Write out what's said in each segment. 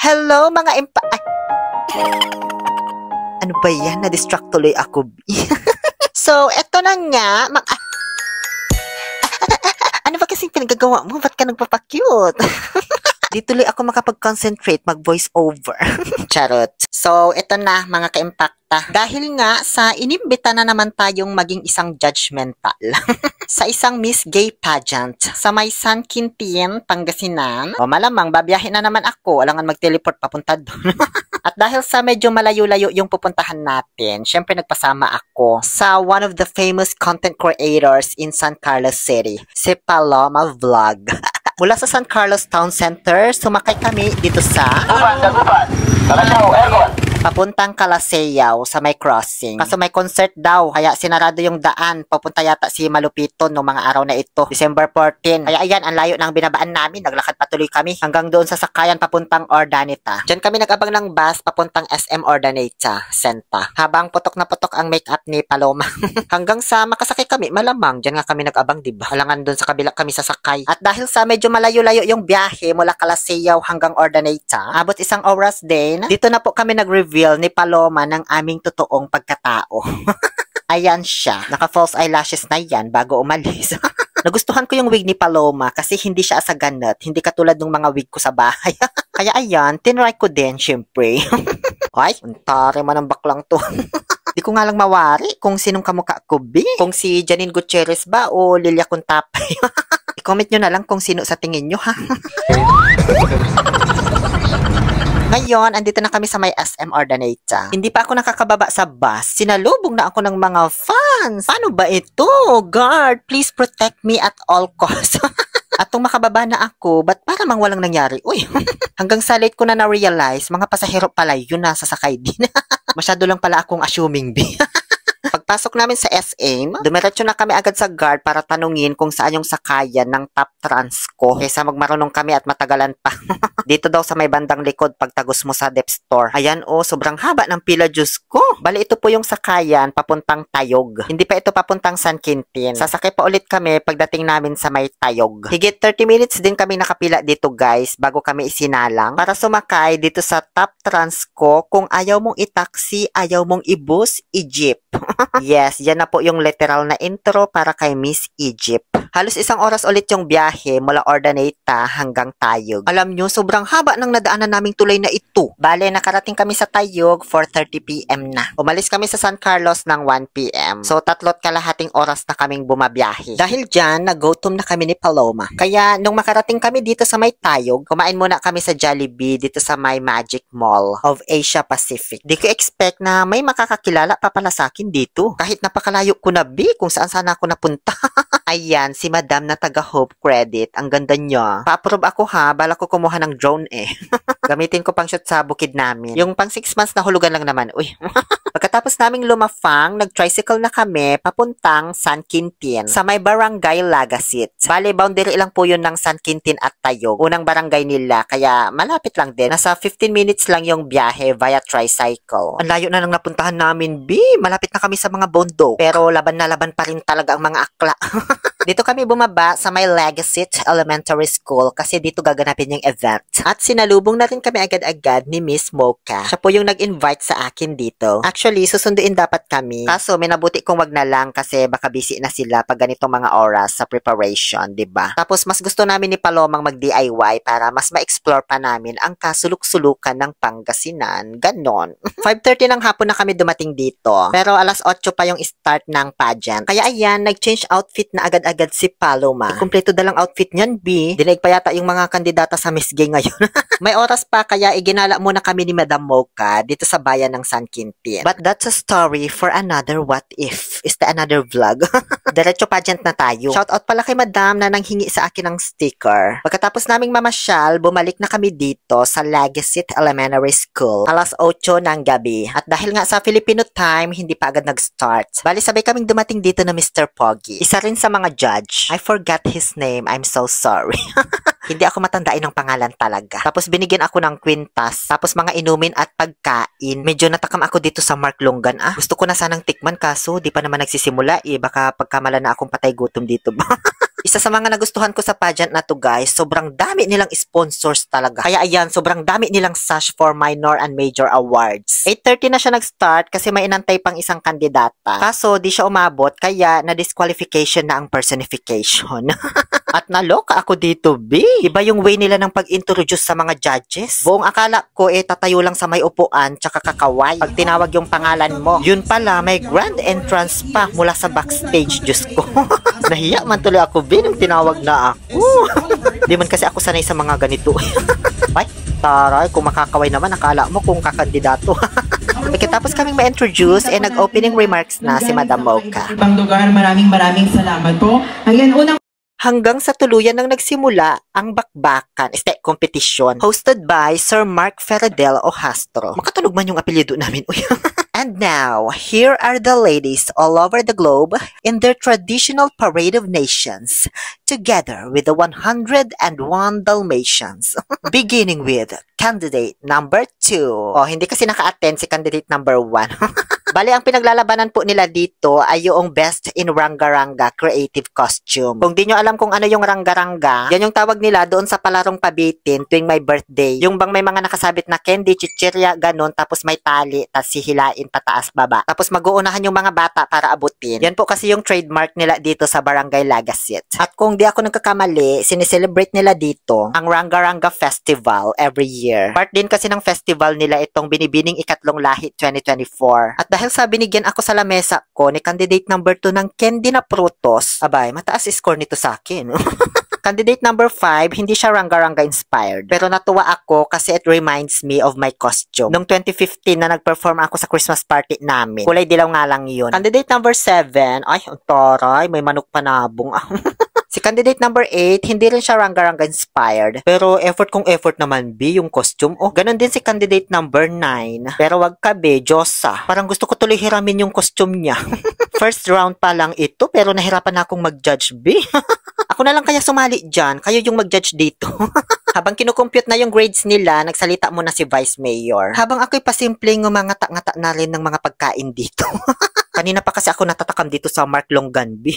Hello mga Ay, ano ba yan? Na-distract tuloy ako. So, eto na nga. Ano ba kasing pinagagawa mo? Ba't ka nagpapakyut? Di tuloy ako makapag-concentrate, mag-voice over. Charot. So, ito na mga ka-impacta. Dahil nga sa inimbita na naman tayong maging isang judgmental sa isang Miss Gay pageant sa may San Quintin, Pangasinan. O malamang, babiyahin na naman ako. Alangan mag-teleport papunta doon. At dahil sa medyo malayo-layo yung pupuntahan natin, syempre nagpasama ako sa one of the famous content creators in San Carlos City, si Paloma Vlog. Mula sa San Carlos Town Center, sumakay kami dito sa papuntang Calaseyaw sa may crossing. Kaso may concert daw, kaya sinarado yung daan. Papunta yata si Malupiton noong mga araw na ito, December 14. Kaya ayan, ang layo ng binabaan namin. Naglakad patuloy kami hanggang doon sa sakayan papuntang Urdaneta. Diyan kami nag-abang ng bus papuntang SM Urdaneta Senta. Habang putok na putok ang make-up ni Paloma. Hanggang sa makasakay kami, malamang diyan nga kami nag-abang, diba? Alangan doon sa kabila kami sasakay. At dahil sa medyo malayo-layo yung biyahe mula Calaseyaw hanggang Urdaneta, abot isang oras din, dito na po kami nag-reveal ni Paloma ng aming totoong pagkatao. Ayan siya. Naka-false eyelashes na yan bago umalis. Nagustuhan ko yung wig ni Paloma kasi hindi siya asaganat. Hindi katulad ng mga wig ko sa bahay. Kaya ayan, tinry ko din, syempre. Ay, untari man ang baklang to. Di ko nga lang mawari kung sinong kamukha ko, be. Kung si Janine Gutierrez ba o Lilia Contapay. I-comment nyo na lang kung sino sa tingin nyo, ha? Ngayon, andito na kami sa may SM Urdaneta. Hindi pa ako nakakababa sa bus. Sinalubong na ako ng mga fans. Paano ba ito? Guard, please protect me at all costs. At kung makababa na ako, ba't para mang walang nangyari? Uy, hanggang sa late ko na na-realize, mga pasahero pala yun na sasakay din. Masyado lang pala akong assuming, be. Pagpasok namin sa SM, dumiretso na kami agad sa guard para tanungin kung saan yung sakayan ng top transco. Kaysa magmarunong kami at matagalan pa. Dito daw sa may bandang likod pagtagos mo sa dep store. Ayan sobrang haba ng pila, Diyos ko. Bali ito po yung sakayan papuntang Tayog. Hindi pa ito papuntang San Quintin. Sasakay pa ulit kami pagdating namin sa may Tayog. Higit 30 minutes din kami nakapila dito, guys, bago kami isinalang para sumakay dito sa top transco. Kung ayaw mong i-taxi, ayaw mong i-bus, i-jeep. Yes, yan na po yung literal na intro para kay Miss Egypt. Halos isang oras ulit yung biyahe mula Urdaneta hanggang Tayog. Alam nyo, sobrang haba ng nadaanan naming tulay na ito. Bale, nakarating kami sa Tayog 4:30 PM na. Umalis kami sa San Carlos ng 1 PM. So, 3.5 oras na kaming bumabiyahe. Dahil dyan, nag-gutom na kami ni Paloma. Kaya, nung makarating kami dito sa may Tayog, kumain muna kami sa Jollibee dito sa may Magic Mall of Asia Pacific. Di ko expect na may makakakilala pa pala sa akin dito. Kahit napakalayo ko na, kung saan sana ako napunta. Ayan, si Madam na taga Hope Credit. Ang ganda niya. Pa-approve ako, ha. Bala ko kumuha ng drone eh. Gamitin ko pang shoot sa bukid namin. Yung pang 6 months na hulugan lang naman. Uy. Pagkatapos naming lumafang, nag-tricycle na kami papuntang San Quintin sa may barangay Lagasit. Bale, boundary lang po yun ng San Quintin at Tayog. Unang barangay nila, kaya malapit lang din. Nasa 15 minutes lang yung biyahe via tricycle. Ang layo na nang napuntahan namin, malapit na kami sa mga bondo. Pero laban na laban pa rin talaga ang mga akla. Dito kami bumaba sa may Lagasit Elementary School kasi dito gaganapin yung event. At sinalubong na rin kami agad-agad ni Miss Mocha. Siya po yung nag-invite sa akin dito. Actually, susunduin dapat kami. Kaso, minabuti kong wag na lang kasi baka busy na sila pag ganitong mga oras sa preparation, diba? Tapos, mas gusto namin ni Palomang mag-DIY para mas ma-explore pa namin ang kasuluk-sulukan ng Pangasinan. Ganon. 5:30 ng hapon na kami dumating dito. Pero alas 8 pa yung start ng pageant. Kaya ayan, nag-change outfit na agad-agad si Paloma. Kumpleto dalang outfit niyan, Dinaig pa yata yung mga kandidata sa Miss Gay ngayon. May oras pa kaya iginala muna kami ni Madam Mocha dito sa bayan ng San Quintin. But that's a story for another what if. Is the another vlog? Diretso pageant na tayo. Shoutout pala kay Madam na nanghingi sa akin ng sticker. Pagkatapos naming mamasyal, bumalik na kami dito sa Lagasit Elementary School. Alas 8 ng gabi. At dahil nga sa Filipino time, hindi pa agad nag-start. Bali sabay kaming dumating dito na Mr. Pogi. Isa rin sa mga judge. I forgot his name. I'm so sorry. Hindi ako matandain ng pangalan talaga. Tapos binigyan ako ng kwintas. Tapos mga inumin at pagkain. Medyo natakam ako dito sa Mark Longgan. Gusto ko na sanang tikman kaso di pa naman nagsisimula. Baka pagkamala na akong patay gutom dito ba? Isa sa mga nagustuhan ko sa pageant na to guys, sobrang dami nilang sponsors talaga. Kaya ayan, sobrang dami nilang sash for minor and major awards. 8:30 na siya nag-start kasi may inantay pang isang kandidata. Kaso di siya umabot kaya na-disqualification na ang personification. At naloka ako dito, B. Iba yung way nila ng pag-introduce sa mga judges. Buong akala ko tatayo lang sa may upuan tsaka kakaway. Pag tinawag yung pangalan mo, yun pala may grand entrance pa mula sa backstage. Diyos ko. Nahiya man tuloy ako, B, nung tinawag na ako. Di man kasi ako sanay sa mga ganito. Ay, taray, kung makakaway naman, akala mo kung kakandidato. Pagkatapos kaming ma-introduce, nag-opening remarks na si Madam Mocha. Ibang lugar, maraming salamat po. Ayan, unang Hanggang sa tuluyan nang nagsimula ang bakbakan, competition, hosted by Sir Mark Ferradell Ohastro. Makatunog man yung apelyido namin. And now, here are the ladies all over the globe in their traditional parade of nations, together with the 101 Dalmatians. Beginning with candidate number 2. Oh, hindi kasi naka-attend si candidate number 1. Bale, ang pinaglalabanan po nila dito ay yung Best in Ranga-Ranga Creative Costume. Kung di nyo alam kung ano yung Ranga-Ranga, yan yung tawag nila doon sa palarong pabitin tuwing may birthday. Yung bang may mga nakasabit na candy, chichirya, ganon, tapos may tali, tapos hihilain pataas baba. Tapos mag-uunahan yung mga bata para abutin. Yan po kasi yung trademark nila dito sa Barangay Lagasit. At kung di ako nagkakamali, sineselebrate nila dito ang Ranga-Ranga Festival every year. Part din kasi ng festival nila itong Binibining Ikatlong Lahit 2024. At dahil sa binigyan ako sa lamesa ko ni candidate number 2 ng candy na prutos, abay, mataas score nito sa akin. Candidate number 5, hindi siya Ranga-Ranga inspired. Pero natuwa ako kasi it reminds me of my costume. Noong 2015 na nag-perform ako sa Christmas party namin. Kulay dilaw nga lang yun. Candidate number 7, ay, ang taray, may manok panabong. Si candidate number 8, hindi rin siya Ranga-Ranga inspired. Pero effort kung effort naman, B, yung costume. Oh, ganun din si candidate number 9. Pero wag ka, B, Diyosa. Parang gusto ko tuloy hiramin yung costume niya. First round pa lang ito, pero nahirapan na akong mag-judge, B. Ako na lang kaya sumali dyan. Kayo yung mag-judge dito. Habang kinukompute na yung grades nila, nagsalita muna si Vice Mayor. Habang ako'y pasimpleng ngata-ngata na rin ng mga pagkain dito. Kanina pa kasi ako natatakam dito sa Mark Longganbi.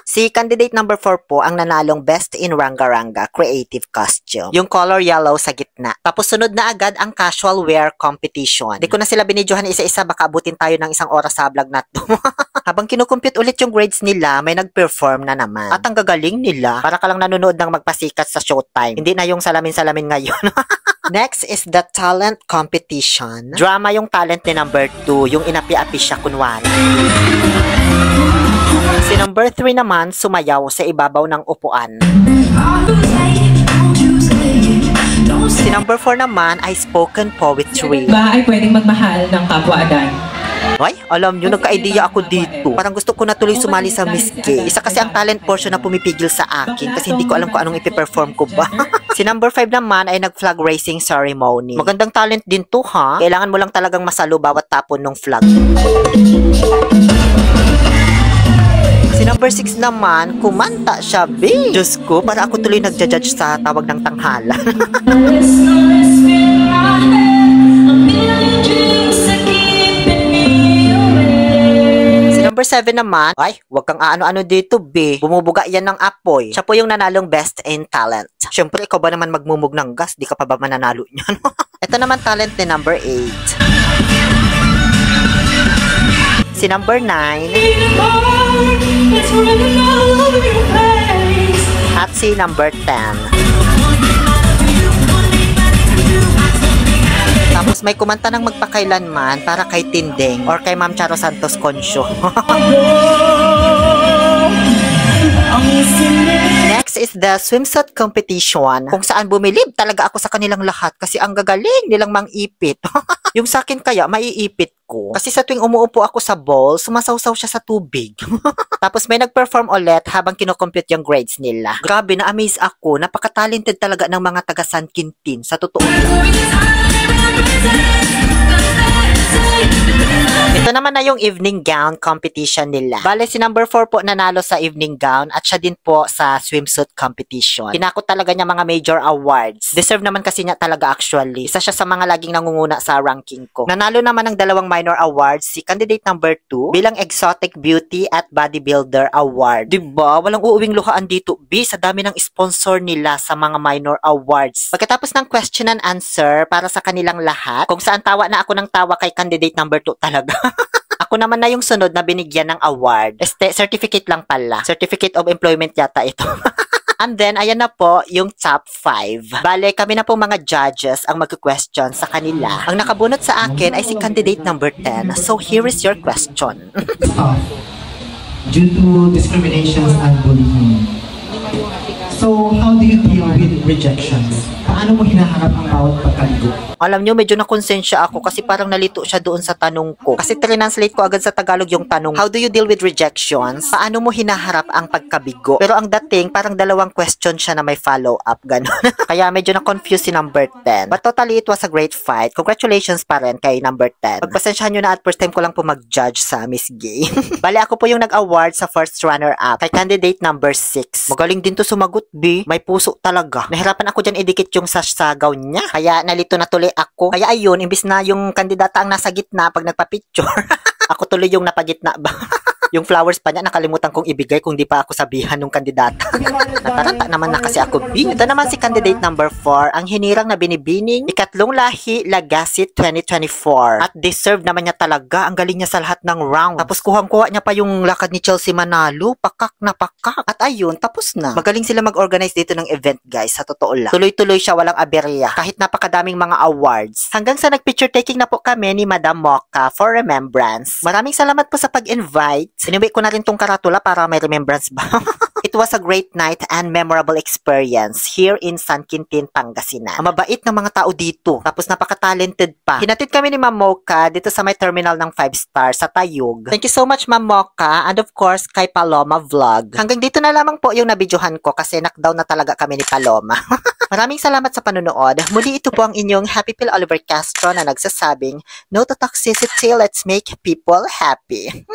Si candidate number 4 po ang nanalong Best in Ranga-Ranga Creative Costume. Yung color yellow sa gitna. Tapos sunod na agad ang Casual Wear Competition. Di ko na sila binidyohan isa-isa, baka abutin tayo ng isang oras sa vlog na to. Habang kinukompute ulit yung grades nila, may nag-perform na naman. At ang gagaling nila, para ka lang nanonood ng magpasikat sa Showtime. Hindi na yung salamin-salamin ngayon. Next is the talent competition. Drama yung talent ni number 2, yung inapi-api siya kunwari. Si number 3 naman sumayaw sa ibabaw ng upuan. Si number 4 naman ay spoken poetry. ba ay pwedeng magmahal ng kapwa agad? Ay, alam nyo, nagka-idea ako dito. Parang gusto ko na tuloy sumali sa Miss K. Isa kasi ang talent portion na pumipigil sa akin kasi hindi ko alam kung anong ipiperform ko ba. Si number 5 naman ay nag-flag raising ceremony. Magandang talent din to, ha? Kailangan mo lang talagang masalo bawat tapon ng flag. Si number 6 naman, kumanta siya, B. Diyos ko, para ako tuloy nagja-judge sa tawag ng tanghala. Si number 7 naman, ay, wag kang ano-ano dito, B. Bumubuga yan ng apoy. Siya po yung nanalong Best in Talent. Siyempre, ikaw ba naman magmumug ng gas? Di ka pa ba mananalo niyan? Ito naman talent ni number 8. Si number 9. At si number 10. Tapos may kumanta ng magpakailanman para kay Tindeng or kay Ma'am Charo Santos Concho. Next is the swimsuit competition kung saan bumilib talaga ako sa kanilang lahat kasi ang gagaling nilang mang-ipit. Yung sa akin kaya maiipit ko kasi sa tuwing umuupo ako sa bowl, sumasawsaw siya sa tubig. Tapos may nag-perform ulit habang kinocompute yung grades nila. Grabe, na-amaze ako. Napaka-talented talaga ng mga taga San Quintin. Sa totoo lang. Ito Ito naman na yung evening gown competition nila. Bale, si number 4 po nanalo sa evening gown at siya din po sa swimsuit competition. Tinakot talaga niya mga major awards. Deserve naman kasi niya talaga actually. Isa siya sa mga laging nangunguna sa ranking ko. Nanalo naman ng 2 minor awards si candidate number 2 bilang Exotic Beauty at Bodybuilder Award. Diba? Walang uuwing luhaan dito, B, sa dami ng sponsor nila sa mga minor awards. Pagkatapos ng question and answer para sa kanilang lahat, kung saan tawa na ako ng tawa kay candidate number 2 talaga. Ako naman na yung sunod na binigyan ng award. Certificate lang pala. Certificate of Employment yata ito. And then, ayan na po yung top 5. Bale, kami na po mga judges ang mag-question sa kanila. Ang nakabunot sa akin ay si candidate number 10. So, here is your question. Due to discriminations and bullying. So, how do you deal with rejections? Paano mo hinaharap ang bawat pagkaligo? Alam nyo, medyo nakonsensya ako kasi parang nalito siya doon sa tanong ko. Kasi translate ko agad sa Tagalog yung tanong, how do you deal with rejections? Paano mo hinaharap ang pagkabigo? Pero ang dating, parang 2 question siya na may follow-up, gano'n. Kaya medyo na-confuse si number 10. But totally, it was a great fight. Congratulations pa rin kay number 10. Pagpasensyahan nyo na at first time ko lang po mag-judge sa Miss Gay. Bale, ako po yung nag-award sa first runner-up kay candidate number 6. Magaling din to sumagot, B. May puso talaga. Nahirapan ako dyan idikit yung sasagaw niya. Kaya nalito na tuloy ako. Kaya ayun, imbis na yung kandidata ang nasa gitna pag nagpa-picture, ako tuloy yung napagitna ba? Yung flowers pa niya, nakalimutan kong ibigay kung di pa ako sabihan ng kandidata. Nataranta naman na kasi ako. Ito naman si candidate number 4, ang hinirang na binibining, ikatlong lahi, Lagasit 2024. At deserve naman niya talaga. Ang galing niya sa lahat ng round. Tapos kuhang-kuha niya pa yung lakad ni Chelsea Manalo. Pakak na pakak. At ayun, tapos na. Magaling sila mag-organize dito ng event, guys. Sa totoo lang. Tuloy-tuloy siya, walang aberya. Kahit napakadaming mga awards. Hanggang sa nag-picture taking na po kami ni Madam Mocha for remembrance. Maraming salamat po sa pag-invite. Inuwi ko na rin tong karatula para may remembrance ba? It was a great night and memorable experience here in San Quintin, Pangasinan. Ang mabait ng mga tao dito. Tapos napaka-talented pa. Hinatid kami ni Ma'am Mocha dito sa may terminal ng 5-star sa Tayug. Thank you so much, Ma'am Mocha. And of course, kay Paloma Vlog. Hanggang dito na lamang po yung nabidyohan ko kasi knockdown na talaga kami ni Paloma. Maraming salamat sa panonood. Muli ito po ang inyong Happy Pill Oliver Castro na nagsasabing, no to toxicity, let's make people happy.